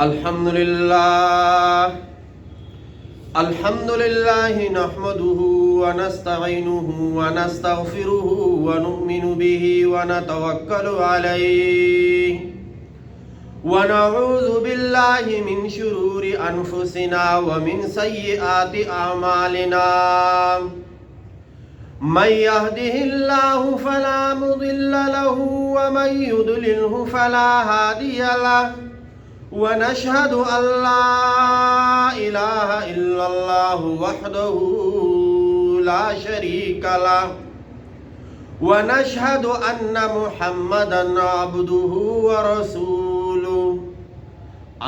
الحمدللہ نحمده ونستعینه ونستغفره ونؤمن به ونتوکل علیہ ونعوذ باللہ من شرور انفسنا ومن سیئات اعمالنا من يهده الله فلا مضل له ومن يضلله فلا هادي له ونشهد أن لا إله إلا الله وحده لا شريك له ونشهد أن محمدا عبده ورسوله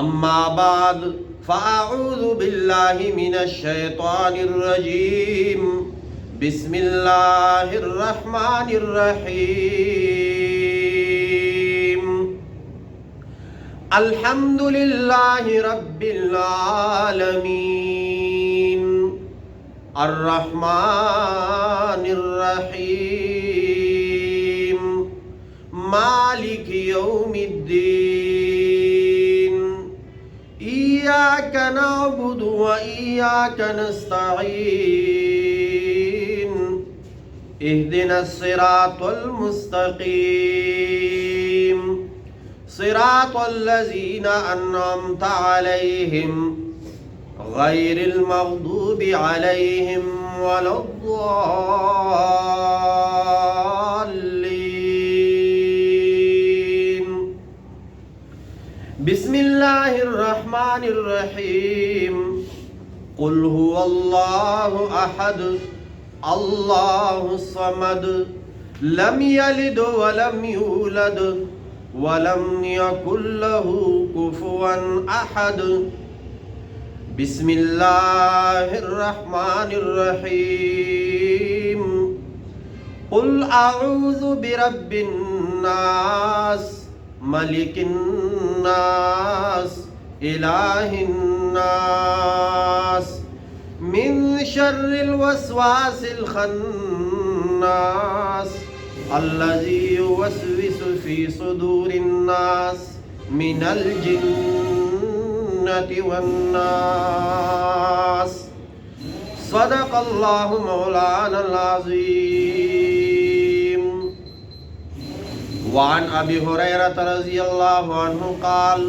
أما بعد فأعوذ بالله من الشيطان الرجيم بسم الله الرحمن الرحيم الحمد لله رب العالمين الرحمن الرحيم مالك يوم الدين إياك نعبد وإياك نستعين اهدنا الصراط المستقيم صراط الذين أنعمت عليهم غير المغضوب عليهم ولا الضالين بسم الله الرحمن الرحيم قل هو الله أحد الله الصمد لم يلد ولم يولد ولم يكن له كفوا أحد بسم الله الرحمن الرحيم قل أعوذ برب الناس ملك الناس إله الناس من شر الوسواس الخناس الذي يوسوس في صدور الناس من الجنة والناس صدق الله مولانا العظيم وعن أبي هريرة رضي الله عنه قال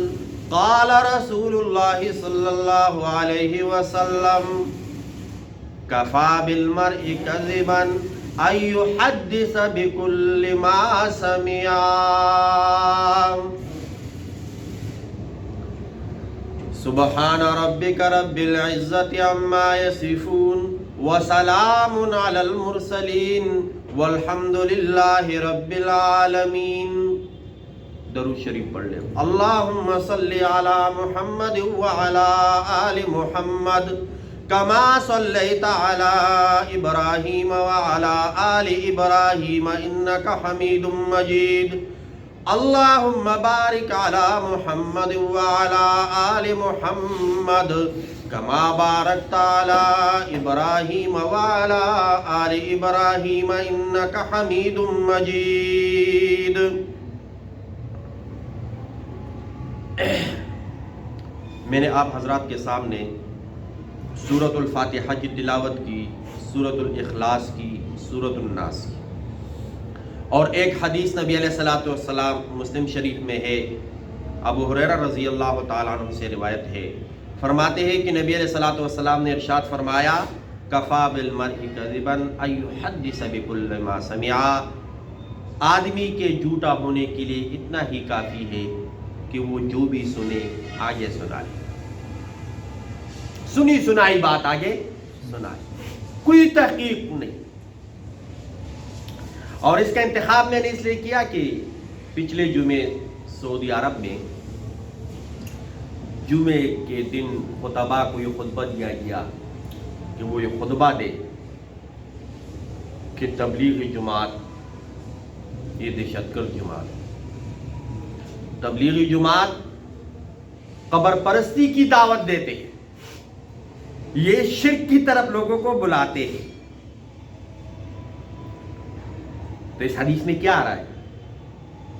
قال رسول الله صلى الله عليه وسلم كفى بالمرء كذبا أن يحدث بكل ما سمع سبحان ربك رب العزة عما يصفون وسلام على المرسلين والحمد لله رب العالمين درود شریف پڑھ لیں اللہم صلی علی محمد وعلی آل محمد كما صليت على إبراهيم وعلى آل إبراهيم إنك حميد مجيد اللهم بارك على محمد وعلى آل محمد كما باركت على إبراهيم وعلى آل إبراهيم إنك حميد مجيد میں نے آپ حضرات کے سامنے سورۃ الفاتحہ کی تلاوت کی، سورۃ الاخلاص کی، سورۃ الناس کی، اور ایک حدیث نبی علیہ الصلوۃ والسلام مسلم شریف میں ہے، ابو ہریرہ رضی اللہ تعالیٰ عنہ سے روایت ہے، فرماتے ہیں کہ نبی علیہ الصلوۃ والسلام نے ارشاد فرمایا کفیٰ بالمرء کذبا ان یحدث بکل ما سمع، آدمی کے جھوٹا ہونے کے لیے اتنا ہی کافی ہے کہ وہ جو بھی سنے آگے سنائے، سنی سنائی بات آگے سنائے، کوئی تحقیق نہیں۔ اور اس کا انتخاب میں نے اس لیے کیا کہ پچھلے جمعے سعودی عرب میں جمعے کے دن خطبہ کو یہ خطبہ دیا گیا کہ وہ یہ خطبہ دے کہ تبلیغی جماعت یہ دہشت گرد جماعت، تبلیغی جماعت قبر پرستی کی دعوت دیتے ہیں، یہ شرک کی طرف لوگوں کو بلاتے ہیں۔ تو اس حدیث میں کیا آ رہا ہے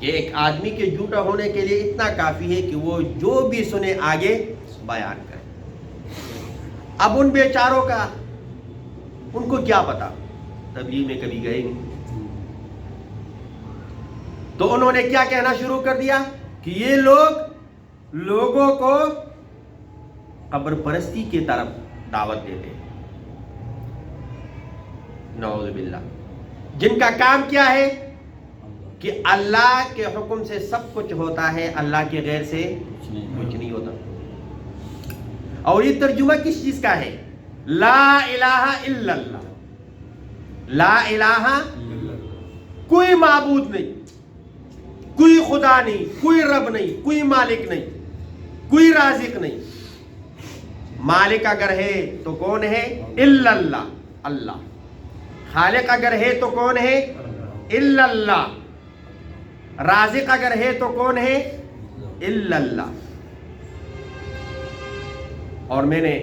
کہ ایک آدمی کے جھوٹا ہونے کے لیے اتنا کافی ہے کہ وہ جو بھی سنے آگے بیان کرے۔ اب ان بیچاروں کا، ان کو کیا پتا، تبلیغ میں کبھی گئے نہیں، تو انہوں نے کیا کہنا شروع کر دیا کہ یہ لوگوں کو قبر پرستی کی طرف دعوت دیتے ہیں، نعوذ باللہ، جن کا کام کیا ہے کہ اللہ کے حکم سے سب کچھ ہوتا ہے، اللہ کے غیر سے کچھ نہیں ہوتا۔ اور یہ ترجمہ کس چیز کا ہے؟ لا الہ الا اللہ، لا الہ، کوئی معبود نہیں، کوئی خدا نہیں، کوئی رب نہیں، کوئی مالک نہیں، کوئی رازق نہیں۔ مالک اگر ہے تو کون ہے؟ الا اللہ، اللہ۔ خالق اگر ہے تو کون ہے؟ الا اللہ۔ رازق اگر ہے تو کون ہے؟ الا اللہ۔ اور میں نے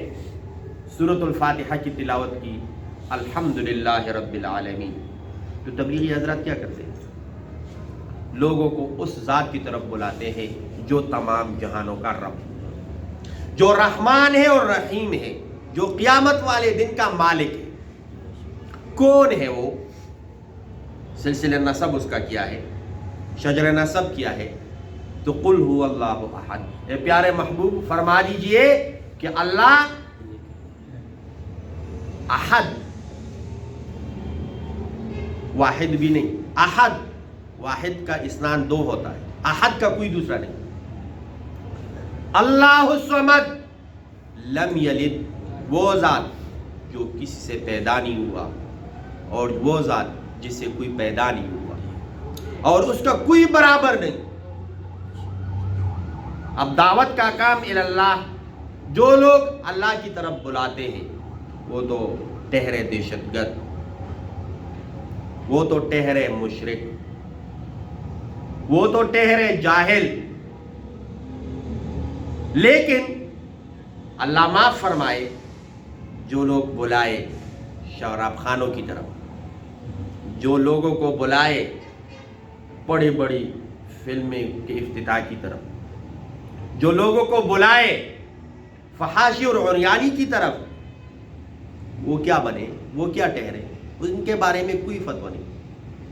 سورۃ الفاتحہ کی تلاوت کی، الحمدللہ رب العالمین۔ تو تبلیغی حضرات کیا کرتے ہیں؟ لوگوں کو اس ذات کی طرف بلاتے ہیں جو تمام جہانوں کا رب، جو رحمان ہے اور رحیم ہے، جو قیامت والے دن کا مالک ہے۔ کون ہے وہ؟ سلسلہ نسب اس کا کیا ہے، شجر نسب کیا ہے؟ تو قل هو اللہ احد، اے پیارے محبوب فرما دیجئے کہ اللہ احد، واحد بھی نہیں، احد، واحد کا اسنان دو ہوتا ہے، احد کا کوئی دوسرا نہیں۔ اللہ الصمد، لم یلد، وہ ذات جو کسی سے پیدا نہیں ہوا، اور وہ ذات جس سے کوئی پیدا نہیں ہوا، اور اس کا کوئی برابر نہیں۔ اب دعوت کا کام اللہ، جو لوگ اللہ کی طرف بلاتے ہیں وہ تو ٹہرے دہشت گرد، وہ تو ٹہرے مشرک، وہ تو ٹہرے جاہل۔ لیکن اللہ معاف فرمائے، جو لوگ بلائے شراب خانوں کی طرف، جو لوگوں کو بلائے بڑی بڑی فلمیں کے افتتاح کی طرف، جو لوگوں کو بلائے فحاشی اور عریانی کی طرف، وہ کیا بنے، وہ کیا ٹہرے؟ ان کے بارے میں کوئی فتویٰ نہیں،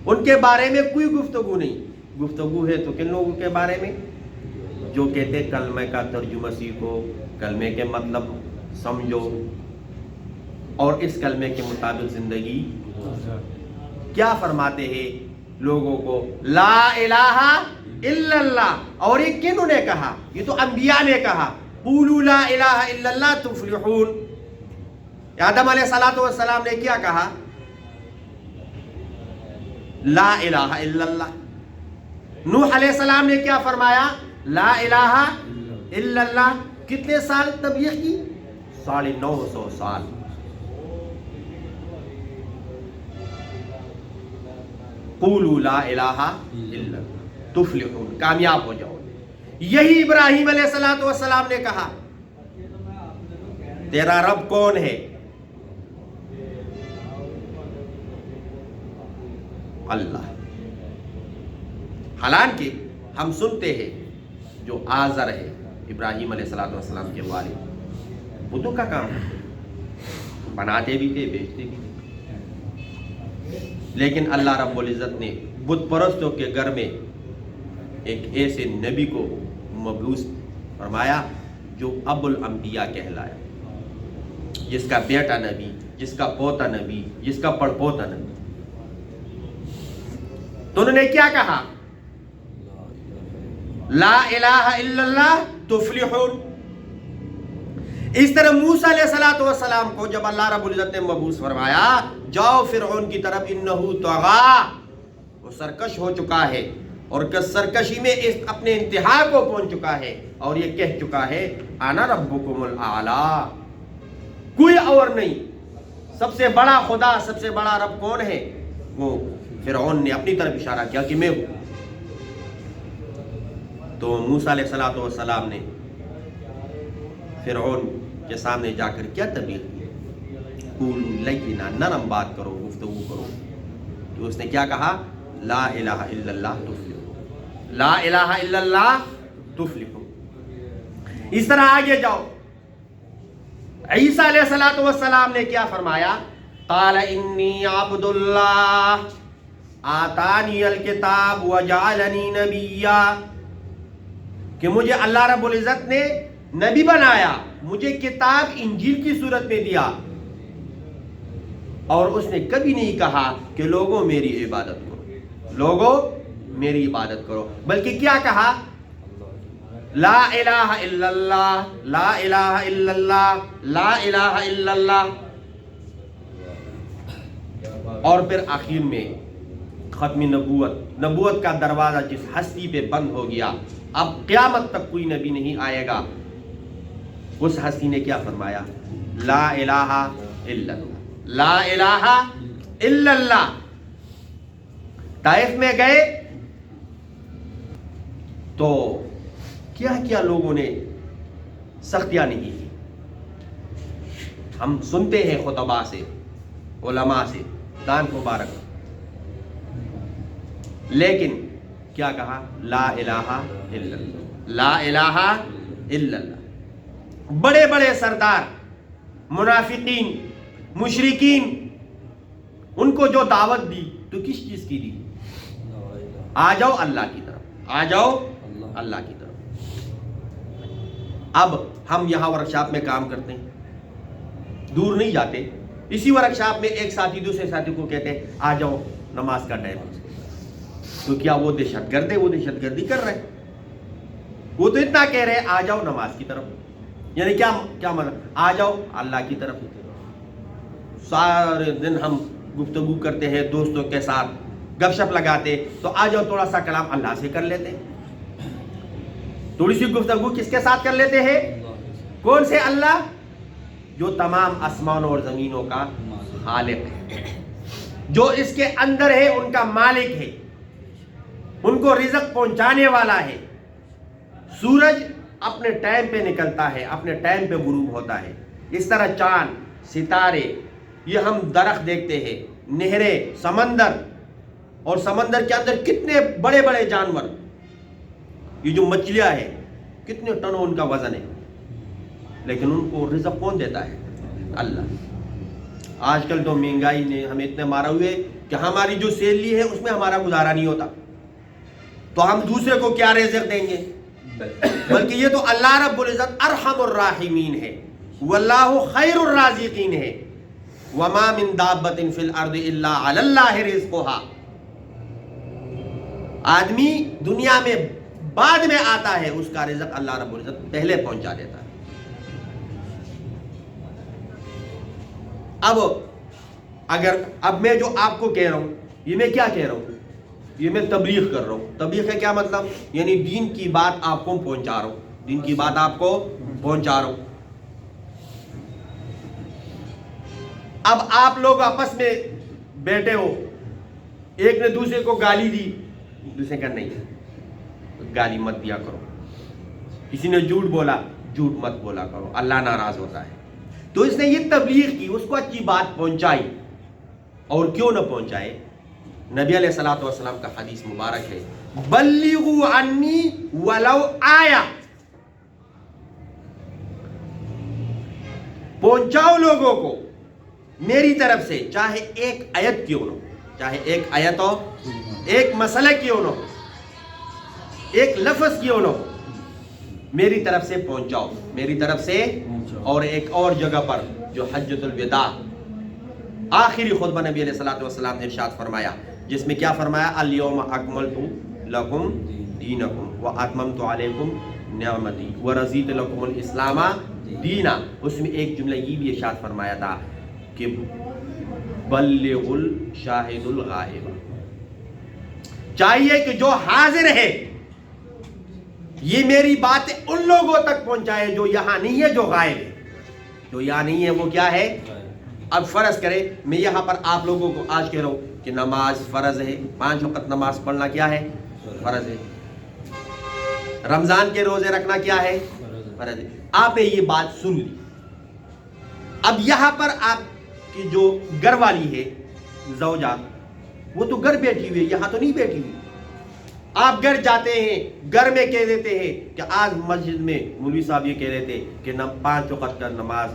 ان کے بارے میں کوئی گفتگو نہیں۔ گفتگو ہے تو کن لوگوں کے بارے میں؟ جو کہتے کلمہ کا ترجمہ سیکھو، کلمے کے مطلب سمجھو، اور اس کلمے کے مطابق زندگی۔ کیا فرماتے ہیں لوگوں کو؟ لا الہ الا اللہ۔ اور یہ کنہوں نے کہا؟ یہ تو انبیاء نے کہا، قولوا لا الہ الا اللہ تفلحون۔ آدم علیہ السلام نے کیا کہا؟ لا الہ الا اللہ۔ نوح علیہ السلام نے کیا فرمایا؟ لا الہ الا اللہ۔ کتنے سال تبلیغ کی؟ 950 سال۔ قولوا لا الہ الا اللہ تفلحون، کامیاب ہو جاؤ۔ یہی ابراہیم علیہ السلام نے کہا، تیرا رب کون ہے؟ اللہ۔ حالانکہ ہم سنتے ہیں جو آزر ہے ابراہیم علیہ السلام کے والد، بتوں کا کام بناتے بھی تھے، بیچتے بھی تھے۔ لیکن اللہ رب العزت نے بت پرستوں کے گھر میں ایک ایسے نبی کو مبعوث فرمایا جو ابو الانبیاء کہلایا، جس کا بیٹا نبی، جس کا پوتا نبی، جس کا پڑپوتا نبی۔ تو انہوں نے کیا کہا؟ لا الہ الا اللہ تفلحون۔ اس طرح موسیٰ علیہ السلام کو جب اللہ رب العزت نے مبعوث فرمایا، جاؤ فرعون کی طرف، انہو طغا، وہ سرکش ہو چکا ہے، اور سرکشی میں اپنے انتہا کو پہنچ چکا ہے، اور یہ کہہ چکا ہے انا ربکم الاعلی، کوئی اور نہیں، سب سے بڑا خدا، سب سے بڑا رب کون ہے؟ وہ فرعون نے اپنی طرف اشارہ کیا کہ میں ہوں۔ تو موسیٰ علیہ السلام نے فرعون کے سامنے جا کر کیا تبلیغ کی؟ قولوا لینا، نرم بات کرو، گفتگو کرو۔ تو اس نے کیا کہا؟ لا الہ الا اللہ تفلحون۔ لا الہ الا اللہ تفلحون۔ اس طرح آگے جاؤ، عیسیٰ علیہ السلام نے کیا فرمایا؟ قال انی عبد اللہ آتانی الکتاب وجعلنی نبیا، کہ مجھے اللہ رب العزت نے نبی بنایا، مجھے کتاب انجیل کی صورت میں دیا، اور اس نے کبھی نہیں کہا کہ لوگوں میری عبادت کرو، لوگوں میری عبادت کرو، بلکہ کیا کہا؟ لا الہ الا اللہ، لا الہ الا اللہ، لا الہ الا اللہ۔ اور پھر آخر میں ختم نبوت کا دروازہ جس ہستی پہ بند ہو گیا، اب قیامت تک کوئی نبی نہیں آئے گا، اس ہستی نے کیا فرمایا؟ لا الہ الا اللہ، لا الہ الا اللہ۔ طائف میں گئے تو کیا کیا لوگوں نے سختیاں نہیں کی، ہم سنتے ہیں خطباء سے، علماء سے، دان مبارک، لیکن کیا کہا؟ لا الہ الا اللہ، لا الہ الا اللہ۔ بڑے بڑے سردار، منافقین، مشرکین، ان کو جو دعوت دی تو کس چیز کی دی؟ آ جاؤ اللہ کی طرف، آ جاؤ اللہ کی طرف۔ اب ہم یہاں ورکشاپ میں کام کرتے ہیں، دور نہیں جاتے، اسی ورکشاپ میں ایک ساتھی دوسرے ساتھی کو کہتے ہیں آ جاؤ نماز کا ٹائم، تو کیا وہ دہشت گرد ہے؟ وہ دہشت گردی کر رہے، وہ تو اتنا کہہ رہے آ جاؤ نماز کی طرف، یعنی کیا مطلب؟ آ جاؤ اللہ کی طرف۔ سارے دن ہم گفتگو کرتے ہیں دوستوں کے ساتھ، گپ شپ لگاتے، تو آ جاؤ تھوڑا سا کلام اللہ سے کر لیتے ہیں، تھوڑی سی گفتگو کس کے ساتھ کر لیتے ہیں؟ کون سے اللہ؟ جو تمام آسمانوں اور زمینوں کا خالق ہے، جو اس کے اندر ہے، ان کا مالک ہے، ان کو رزق پہنچانے والا ہے۔ سورج اپنے ٹائم پہ نکلتا ہے، اپنے ٹائم پہ غروب ہوتا ہے، اس طرح چاند، ستارے، یہ ہم درخت دیکھتے ہیں، نہریں، سمندر، اور سمندر کے اندر کتنے بڑے بڑے جانور، یہ جو مچھلیاں ہیں کتنے ٹنوں ان کا وزن ہے، لیکن ان کو رزق کون دیتا ہے؟ اللہ۔ آج کل تو مہنگائی نے ہمیں اتنے مارا ہوئے کہ ہماری جو سیلری ہے اس میں ہمارا گزارا نہیں ہوتا، تو ہم دوسرے کو کیا رزق دیں گے؟ بلکہ یہ تو اللہ رب العزت ارحم الراحمین ہے، واللہ خیر الرازقین ہے، وما من دابۃ فی الارض الا علی اللہ رزقھا۔ آدمی دنیا میں بعد میں آتا ہے، اس کا رزق اللہ رب العزت پہلے پہنچا دیتا ہے۔ اب میں جو آپ کو کہہ رہا ہوں، یہ میں کیا کہہ رہا ہوں؟ یہ میں تبلیغ کر رہا ہوں۔ تبلیغ ہے کیا مطلب؟ یعنی دین کی بات آپ کو پہنچا رہا ہوں، دین کی بات آپ کو پہنچا رہا ہوں۔ اب آپ لوگ آپس میں بیٹھے ہو، ایک نے دوسرے کو گالی دی، دوسرے کا نہیں، گالی مت دیا کرو۔ کسی نے جھوٹ بولا، جھوٹ مت بولا کرو، اللہ ناراض ہوتا ہے۔ تو اس نے یہ تبلیغ کی، اس کو اچھی بات پہنچائی، اور کیوں نہ پہنچائے؟ نبی علیہ الصلوۃ والسلام کا حدیث مبارک ہے، بلغوا عنی ولو آیا، پہنچاؤ لوگوں کو میری طرف سے، چاہے ایک آیت کیوں نہ ہو، چاہے ایک آیت ہو، ایک مسئلہ کیوں نہ ہو، ایک لفظ کیوں نہ ہو، میری طرف سے پہنچاؤ، میری طرف سے۔ اور ایک اور جگہ پر جو حجۃ الوداع، آخری خطبہ نبی علیہ الصلوۃ والسلام نے ارشاد فرمایا، جس میں کیا فرمایا؟ الیوم اکملت لکم دینکم واتممت علیکم نعمتی ورضیت لکم الاسلام دینا۔ اس میں ایک جملہ یہ بھی ارشاد فرمایا تھا کہ بلغ الشاہد الغائب، چاہیے کہ جو حاضر ہے یہ میری باتیں ان لوگوں تک پہنچائے جو یہاں نہیں ہے، جو غائب ہے۔ جو یہاں نہیں ہے وہ کیا ہے؟ اب فرض کرے میں یہاں پر آپ لوگوں کو آج کہہ رہا ہوں کہ نماز فرض ہے، 5 وقت نماز پڑھنا کیا ہے؟ فرض ہے۔ رمضان کے روزے رکھنا کیا ہے؟ فرض ہے۔ آپ نے یہ بات سن لی، اب یہاں پر آپ کی جو گھر والی ہے زوجہ، وہ تو گھر بیٹھی ہوئی ہے، یہاں تو نہیں بیٹھی ہوئی، آپ گھر جاتے ہیں، گھر میں کہہ دیتے ہیں کہ آج مسجد میں مولوی صاحب یہ کہہ رہے تھے کہ 5 وقت کا نماز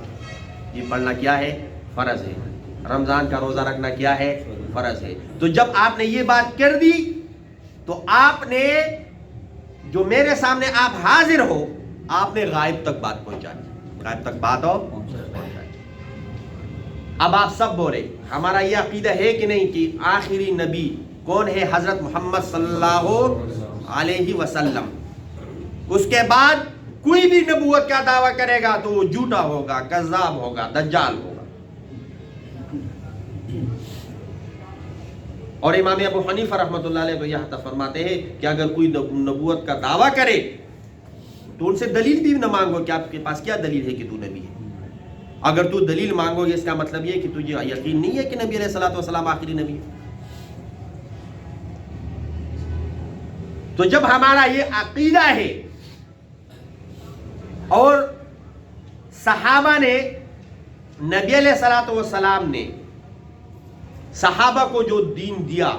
یہ پڑھنا کیا ہے؟ فرض ہے. رمضان کا روزہ رکھنا کیا ہے؟ فرض ہے. تو جب آپ نے یہ بات کر دی تو آپ نے جو میرے سامنے آپ حاضر ہو، آپ نے غائب تک بات پہنچا دی. غائب تک بات ہو پہنچا دی. اب آپ سب بولے ہمارا یہ عقیدہ ہے کہ نہیں کہ آخری نبی کون ہے؟ حضرت محمد صلی اللہ علیہ وسلم. اس کے بعد کوئی بھی نبوت کا دعویٰ کرے گا تو وہ جھوٹا ہوگا، کذاب ہوگا، دجال ہوگا. اور امام ابو حنیفہ رحمۃ اللہ علیہ تو یہاں فرماتے ہیں کہ اگر کوئی نبوت کا دعویٰ کرے تو ان سے دلیل بھی نہ مانگو کہ آپ کے پاس کیا دلیل ہے کہ تو نبی ہے. اگر تو دلیل مانگو گے اس کا مطلب یہ کہ تجھے یقین نہیں ہے کہ نبی علیہ الصلوۃ والسلام آخری نبی ہے. تو جب ہمارا یہ عقیدہ ہے اور صحابہ نے نبی علیہ الصلوۃ والسلام نے صحابہ کو جو دین دیا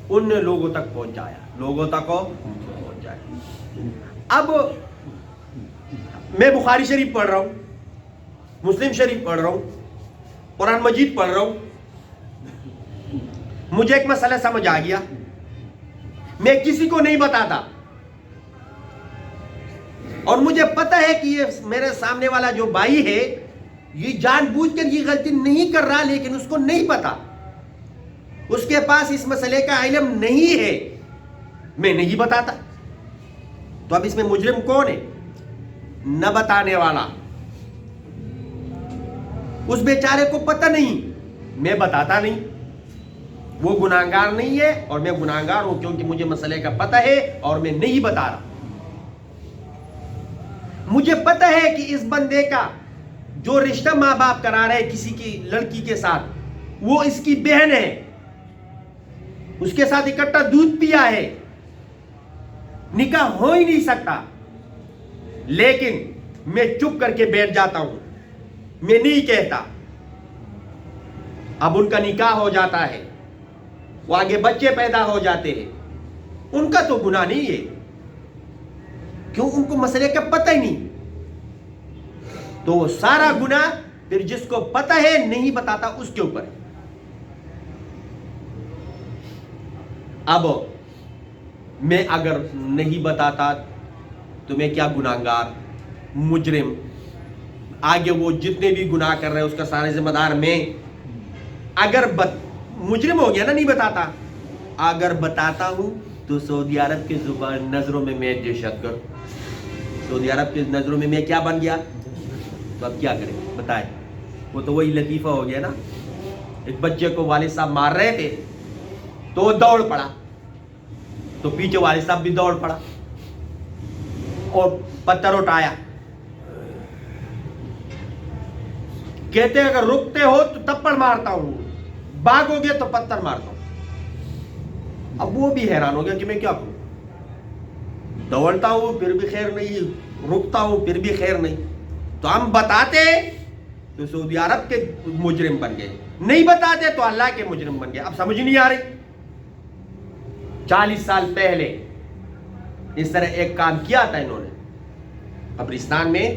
ان نے لوگوں تک پہنچایا، لوگوں تک پہنچایا. اب میں بخاری شریف پڑھ رہا ہوں، مسلم شریف پڑھ رہا ہوں، قرآن مجید پڑھ رہا ہوں، مجھے ایک مسئلہ سمجھ آ گیا، میں کسی کو نہیں بتاتا اور مجھے پتہ ہے کہ یہ میرے سامنے والا جو بھائی ہے یہ جان بوجھ کر یہ غلطی نہیں کر رہا، لیکن اس کو نہیں پتا، اس کے پاس اس مسئلے کا علم نہیں ہے، میں نہیں بتاتا. تو اب اس میں مجرم کون ہے؟ نہ بتانے والا. اس بیچارے کو پتہ نہیں، میں بتاتا نہیں. وہ گناہگار نہیں ہے اور میں گناہگار ہوں کیونکہ مجھے مسئلے کا پتہ ہے اور میں نہیں بتا رہا. مجھے پتہ ہے کہ اس بندے کا جو رشتہ ماں باپ کرا رہے کسی کی لڑکی کے ساتھ وہ اس کی بہن ہے، اس کے ساتھ اکٹھا دودھ پیا ہے، نکاح ہو ہی نہیں سکتا، لیکن میں چپ کر کے بیٹھ جاتا ہوں، میں نہیں کہتا. اب ان کا نکاح ہو جاتا ہے، وہ آگے بچے پیدا ہو جاتے ہیں، ان کا تو گناہ نہیں ہے، کیوں؟ ان کو مسئلے کا پتہ ہی نہیں. تو وہ سارا گناہ پھر جس کو پتہ ہے نہیں بتاتا اس کے اوپر. اب میں اگر نہیں بتاتا تو میں کیا گناہگار، مجرم، آگے وہ جتنے بھی گناہ کر رہے ہیں اس کا سارے ذمہ دار میں. اگر مجرم ہو گیا نا نہیں بتاتا. اگر بتاتا ہوں تو سعودی عرب کے نظروں میں میں دہشت گرد، سعودی عرب کے نظروں میں میں کیا بن گیا. تو اب کیا کریں بتائیں؟ وہ تو وہی لطیفہ ہو گیا نا، ایک بچے کو والد صاحب مار رہے تھے تو وہ دوڑ پڑا، تو پیچھے والد صاحب بھی دوڑ پڑا اور پتھر اٹھایا. کہتے ہیں اگر رکتے ہو تو تپڑ مارتا ہوں، بھاگو گے تو پتھر مارتا ہوں. اب وہ بھی حیران ہو گیا کہ میں کیا کروں، دوڑتا ہوں پھر بھی خیر نہیں، رکتا ہوں پھر بھی خیر نہیں. تو ہم بتاتے تو سعودی عرب کے مجرم بن گئے، نہیں بتاتے تو اللہ کے مجرم بن گئے. اب سمجھ نہیں آ رہی. 40 سال پہلے اس طرح ایک کام کیا تھا انہوں نے، قبرستان میں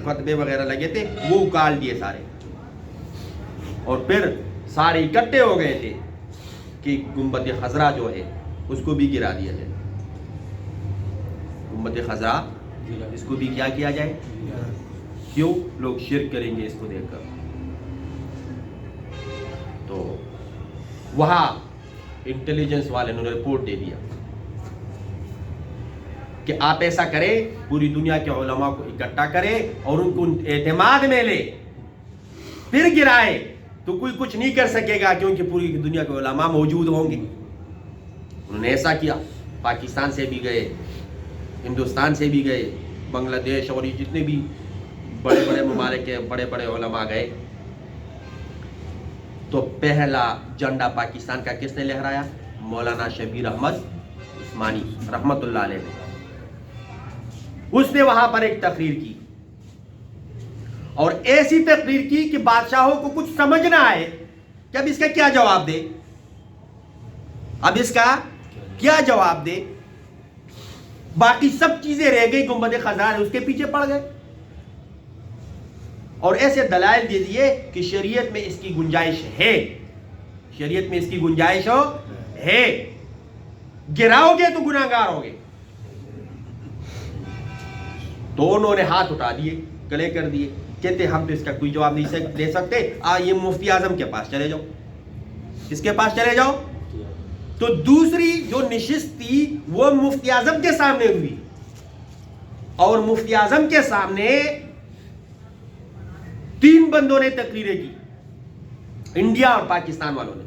خطبے وغیرہ لگے تھے وہ اکال دیے سارے، اور پھر سارے اکٹھے ہو گئے تھے کہ گنبد خضرا جو ہے اس کو بھی گرا دیا جائے. گنبد خضرا اس کو بھی کیا جائے. کیوں؟ لوگ شرک کریں گے اس کو دیکھ کر. تو وہاں انٹیلیجنس والے نے رپورٹ دے دیا کہ آپ ایسا کریں، پوری دنیا کے علماء کو اکٹھا کرے اور ان کو اعتماد میں لے، پھر گرائے تو کوئی کچھ نہیں کر سکے گا کیونکہ پوری دنیا کے علماء موجود ہوں گے. انہوں نے ایسا کیا. پاکستان سے بھی گئے، ہندوستان سے بھی گئے، بنگلہ دیش اور یہ جتنے بھی بڑے بڑے ممالک کے بڑے بڑے علماء گئے. تو پہلا جھنڈا پاکستان کا کس نے لہرایا؟ مولانا شبیر احمد عثمانی رحمت اللہ علیہ نے. اس نے وہاں پر ایک تقریر کی اور ایسی تقریر کی کہ بادشاہوں کو کچھ سمجھ نہ آئے کہ اب اس کا کیا جواب دے، اب اس کا کیا جواب دے؟ باقی سب چیزیں رہ گئی، گنبد خضرا اس کے پیچھے پڑ گئے. اور ایسے دلائل دیجیے کہ شریعت میں اس کی گنجائش ہے، شریعت میں اس کی گنجائش ہے. گراؤ گے تو گناہ گار ہوگے. تو انہوں نے ہاتھ اٹھا دیے، کلے کر دیے، کہتے ہم تو اس کا کوئی جواب نہیں دے سکتے. یہ مفتی اعظم کے پاس چلے جاؤ. کس کے پاس چلے جاؤ؟ تو دوسری جو نشست تھی وہ مفتی اعظم کے سامنے ہوئی، اور مفتی اعظم کے سامنے 3 بندوں نے تقریریں کی، انڈیا اور پاکستان والوں نے،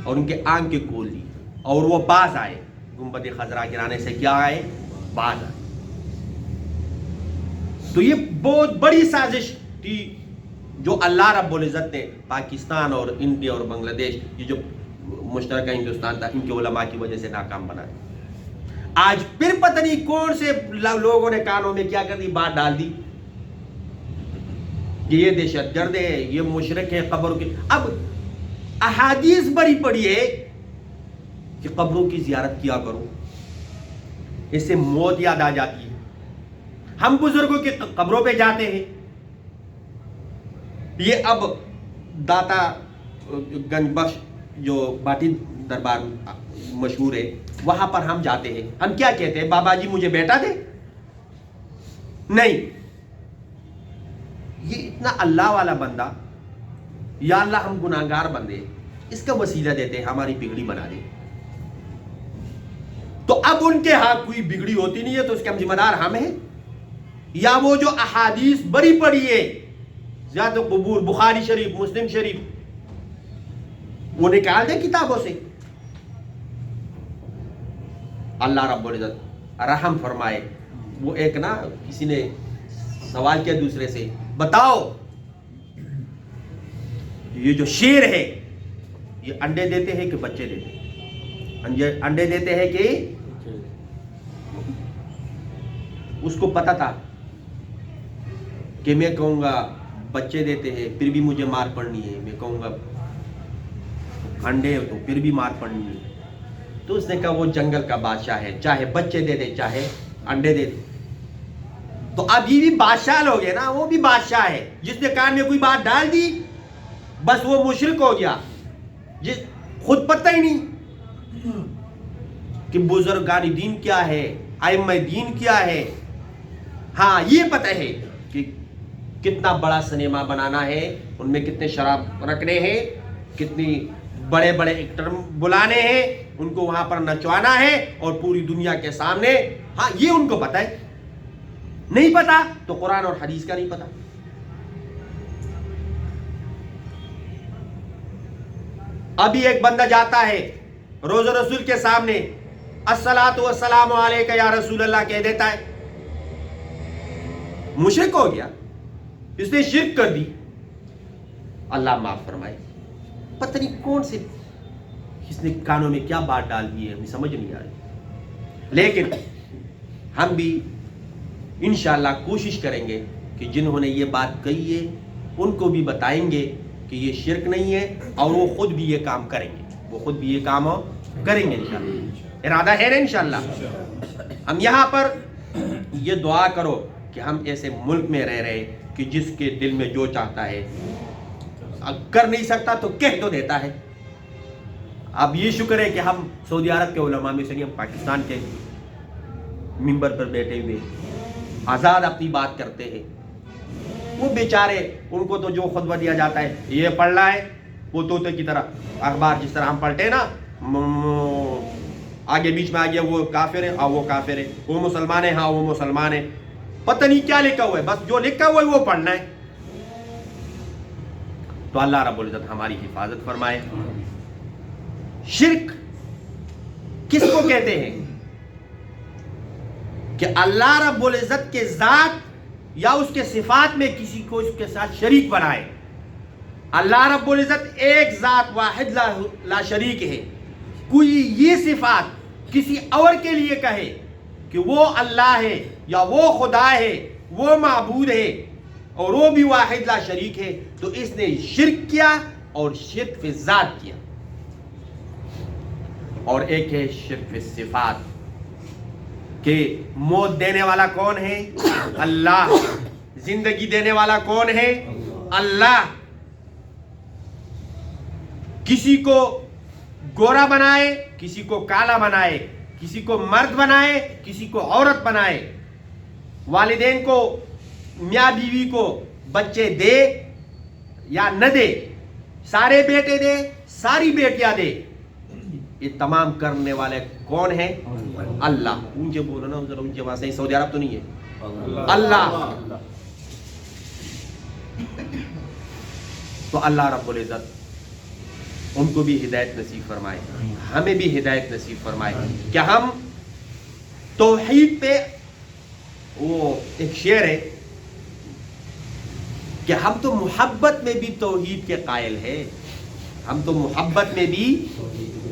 اور ان کے آنکھ کے کھول دی، اور وہ باز آئے. گنبد خضرا گرانے سے کیا آئے؟ باز آئے. تو یہ بہت بڑی سازش تھی جو اللہ رب العزت نے پاکستان اور انڈیا اور بنگلہ دیش، یہ جو مشترکہ ہندوستان تھا، ان کے علماء کی وجہ سے ناکام بنا. آج پھر پتہ نہیں کون سے لوگوں نے کانوں میں کیا کر دی، بات ڈال دی کہ یہ دہشت گرد ہے، یہ مشرک ہے قبروں کی. اب احادیث بڑی پڑی ہے کہ قبروں کی زیارت کیا کرو، اس سے موت یاد آ جاتی ہے. ہم بزرگوں کی قبروں پہ جاتے ہیں. یہ اب داتا گنج بخش جو باٹی دربار مشہور ہے، وہاں پر ہم جاتے ہیں. ہم کیا کہتے ہیں؟ بابا جی مجھے بیٹا دے. نہیں، یہ اتنا اللہ والا بندہ، یا اللہ ہم گناہگار بندے، اس کا وسیلہ دیتے ہیں ہماری بگڑی بنا دے. تو اب ان کے ہاں کوئی بگڑی ہوتی نہیں ہے تو اس کے ہم ذمہ دار ہم ہیں، یا وہ جو احادیث بڑی پڑی ہے زیادہ قبور، بخاری شریف، مسلم شریف، وہ نکال دے کتابوں سے. اللہ رب العزت رحم فرمائے. وہ ایک نا کسی نے سوال کیا دوسرے سے، بتاؤ یہ جو شیر ہے یہ انڈے دیتے ہیں کہ بچے دیتے ہیں؟ انڈے دیتے ہیں کہ؟ اس کو پتا تھا کہ میں کہوں گا بچے دیتے ہیں پھر بھی مجھے مار پڑنی ہے، میں کہوں گا انڈے تو پھر بھی مار پڑنی ہے. تو اس نے کہا وہ جنگل کا بادشاہ ہے، چاہے بچے دے دے چاہے انڈے دے دے. تو اب یہ بھی بادشاہ لوگ ہیں نا، وہ بھی بادشاہ ہے. جس نے کان میں کوئی بات ڈال دی بس وہ مشرک ہو گیا، جس خود پتہ ہی نہیں کہ بزرگان دین کیا ہے، ائمہ دین کیا ہے. ہاں یہ پتہ ہے کہ کتنا بڑا سنیما بنانا ہے، ان میں کتنے شراب رکھنے ہیں، کتنی بڑے بڑے ایکٹر بلانے ہیں، ان کو وہاں پر نچوانا ہے اور پوری دنیا کے سامنے. ہاں یہ ان کو پتہ ہے. نہیں پتا تو قرآن اور حدیث کا نہیں پتا. ابھی ایک بندہ جاتا ہے روز رسول کے سامنے، الصلاۃ والسلام علیک یا رسول اللہ کہہ دیتا ہے، مشرک ہو گیا، اس نے شرک کر دی. اللہ معاف فرمائے. پتہ نہیں کون سے اس نے کانوں میں کیا بات ڈال دی ہے، ہمیں سمجھ نہیں آ رہی. لیکن ہم بھی انشاءاللہ کوشش کریں گے کہ جنہوں نے یہ بات کہی ہے ان کو بھی بتائیں گے کہ یہ شرک نہیں ہے، اور وہ خود بھی یہ کام کریں گے، وہ خود بھی یہ کام کریں گے انشاءاللہ. ارادہ ہے نا انشاءاللہ. ہم یہاں پر یہ دعا کرو کہ ہم ایسے ملک میں رہ رہے کہ جس کے دل میں جو چاہتا ہے کر نہیں سکتا تو کہہ تو دیتا ہے. اب یہ شکر ہے کہ ہم سعودی عرب کے علماء میں سے نہیں، ہم پاکستان کے منبر پر بیٹھے ہوئے آزاد اپنی بات کرتے ہیں. وہ بیچارے ان کو تو جو خطبہ دیا جاتا ہے یہ پڑھنا ہے، وہ طوطے کی طرح اخبار جس طرح ہم پڑھتے ہیں نا، آگے بیچ میں آ گیا وہ کافر ہے، ہاں وہ کافر ہے، وہ مسلمان ہے، ہاں وہ مسلمان ہے. پتہ نہیں کیا لکھا ہوا ہے، بس جو لکھا ہوا ہے وہ پڑھنا ہے. تو اللہ رب العزت ہماری حفاظت فرمائے. شرک کس کو کہتے ہیں؟ کہ اللہ رب العزت کے ذات یا اس کے صفات میں کسی کو اس کے ساتھ شریک بنائے. اللہ رب العزت ایک ذات واحد لا شریک ہے. کوئی یہ صفات کسی اور کے لیے کہے کہ وہ اللہ ہے یا وہ خدا ہے، وہ معبود ہے اور وہ بھی واحد لا شریک ہے، تو اس نے شرک کیا اور شرک فی ذات کیا. اور ایک ہے شرک فی الصفات کہ موت دینے والا کون ہے؟ اللہ. زندگی دینے والا کون ہے؟ اللہ. کسی کو گورا بنائے، کسی کو کالا بنائے، کسی کو مرد بنائے، کسی کو عورت بنائے، والدین کو، میاں بیوی کو بچے دے یا نہ دے، سارے بیٹے دے، ساری بیٹیاں دے، یہ تمام کرنے والے کون ہیں؟ اللہ. اونچے بولو نا ذرا، اونچے وہاں سے. سعودی عرب تو نہیں ہے، اللہ. تو اللہ رب العزت ان کو بھی ہدایت نصیب فرمائے، ہمیں بھی ہدایت نصیب فرمائے کہ ہم توحید پہ، وہ ایک شعر ہے کہ ہم تو محبت میں بھی توحید کے قائل ہیں. ہم تو محبت میں بھی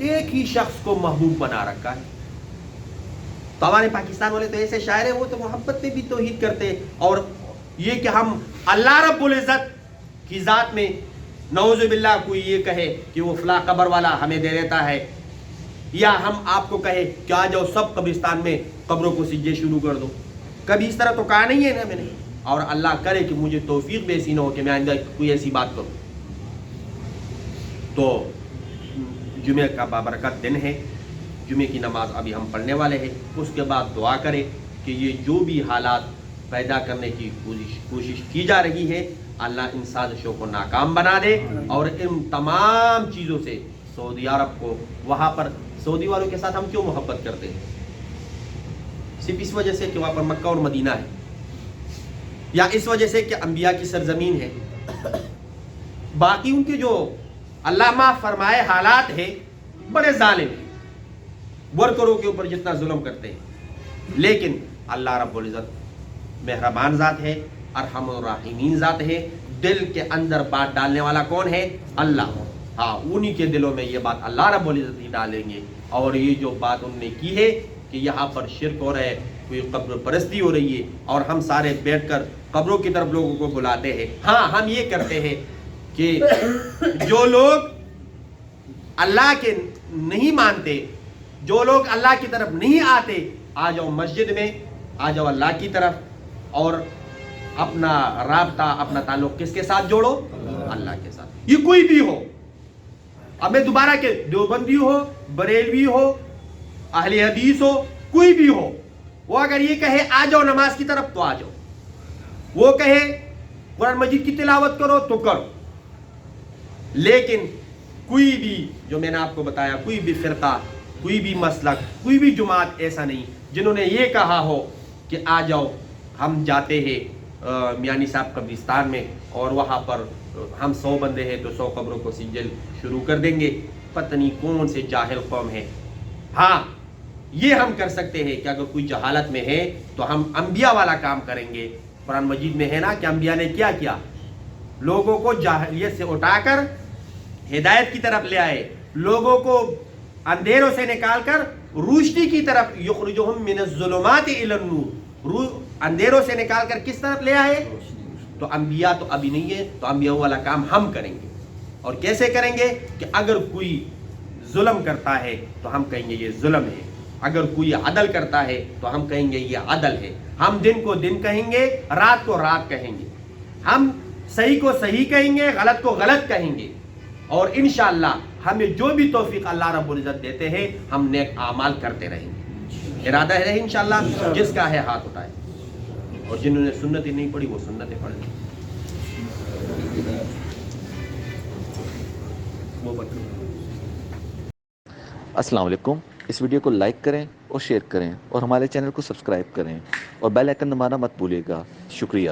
ایک ہی شخص کو محبوب بنا رکھا ہے. تو ہمارے پاکستان والے تو ایسے شاعر ہیں، وہ تو محبت میں بھی توحید کرتے. اور یہ کہ ہم اللہ رب العزت کی ذات میں نعوذ باللہ کوئی یہ کہے کہ وہ فلاں قبر والا ہمیں دے دیتا ہے، یا ہم آپ کو کہے کہ آ جاؤ سب قبرستان میں قبروں کو سجدے شروع کر دو. کبھی اس طرح تو کہا نہیں ہے نا میں نے. اور اللہ کرے کہ مجھے توفیق بھی ایسی نہ ہو کہ میں آئندہ کوئی ایسی بات کروں. تو جمعہ کا بابرکت دن ہے، جمعے کی نماز ابھی ہم پڑھنے والے ہیں. اس کے بعد دعا کریں کہ یہ جو بھی حالات پیدا کرنے کی کوشش کی جا رہی ہے، اللہ ان سازشوں کو ناکام بنا دے، اور ان تمام چیزوں سے سعودی عرب کو، وہاں پر سعودی والوں کے ساتھ ہم کیوں محبت کرتے ہیں؟ صرف اس وجہ سے کہ وہاں پر مکہ اور مدینہ ہے، یا اس وجہ سے کہ انبیاء کی سرزمین ہے. باقی ان کے جو اللہ معاف فرمائے حالات ہیں، بڑے ظالم ہیں، ورکروں کے اوپر جتنا ظلم کرتے ہیں. لیکن اللہ رب العزت مہربان ذات ہے، ارحم الراحمین ذات ہے. دل کے اندر بات ڈالنے والا کون ہے؟ اللہ. ہاں، انہی کے دلوں میں یہ بات اللہ رب العزت ہی ڈالیں گے. اور یہ جو بات انہوں نے کی ہے کہ یہاں پر شرک ہو رہا ہے، کوئی قبر پرستی ہو رہی ہے، اور ہم سارے بیٹھ کر قبروں کی طرف لوگوں کو بلاتے ہیں. ہاں، ہم یہ کرتے ہیں کہ جو لوگ اللہ کے نہیں مانتے، جو لوگ اللہ کی طرف نہیں آتے، آ جاؤ مسجد میں، آ جاؤ اللہ کی طرف، اور اپنا رابطہ، اپنا تعلق کس کے ساتھ جوڑو؟ اللہ کے ساتھ. یہ کوئی بھی ہو، اب میں دوبارہ کہ دیوبندی ہو، بریلوی ہو، اہل حدیث ہو، کوئی بھی ہو، وہ اگر یہ کہے آ جاؤ نماز کی طرف تو آ جاؤ، وہ کہے قرآن مجید کی تلاوت کرو تو کرو. لیکن کوئی بھی، جو میں نے آپ کو بتایا، کوئی بھی فرقہ، کوئی بھی مسلک، کوئی بھی جماعت ایسا نہیں جنہوں نے یہ کہا ہو کہ آ جاؤ ہم جاتے ہیں میانی صاحب قبرستان میں، اور وہاں پر ہم 100 بندے ہیں تو 100 قبروں کو سجل شروع کر دیں گے. پتہ نہیں کون سے جاہل قوم ہے. ہاں، یہ ہم کر سکتے ہیں کہ اگر کوئی جہالت میں ہے تو ہم انبیاء والا کام کریں گے. قرآن مجید میں ہے نا کہ انبیاء نے کیا کیا؟ لوگوں کو جاہلیت سے اٹھا کر ہدایت کی طرف لے آئے، لوگوں کو اندھیروں سے نکال کر روشنی کی طرف، یخرجہم من الظلمات الی النور، اندھیروں سے نکال کر کس طرف لے آئے؟ تو انبیاء تو ابھی نہیں ہے، تو انبیاء والا کام ہم کریں گے. اور کیسے کریں گے؟ کہ اگر کوئی ظلم کرتا ہے تو ہم کہیں گے یہ ظلم ہے، اگر کوئی عدل کرتا ہے تو ہم کہیں گے یہ عدل ہے. ہم دن کو دن کہیں گے، رات کو رات کہیں گے، ہم صحیح کو صحیح کہیں گے، غلط کو غلط کہیں گے. اور انشاءاللہ ہمیں جو بھی توفیق اللہ رب العزت دیتے ہیں، ہم نیک اعمال کرتے رہیں گے. ارادہ ہے انشاءاللہ. جس کا ہے ہاتھ اٹھائے، اور جنہوں نے سنتیں نہیں پڑھی وہ سنتیں پڑھ لیں. السلام علیکم. اس ویڈیو کو لائک کریں اور شیئر کریں، اور ہمارے چینل کو سبسکرائب کریں، اور بیل آئیکن دبانا مت بھولیے گا. شکریہ.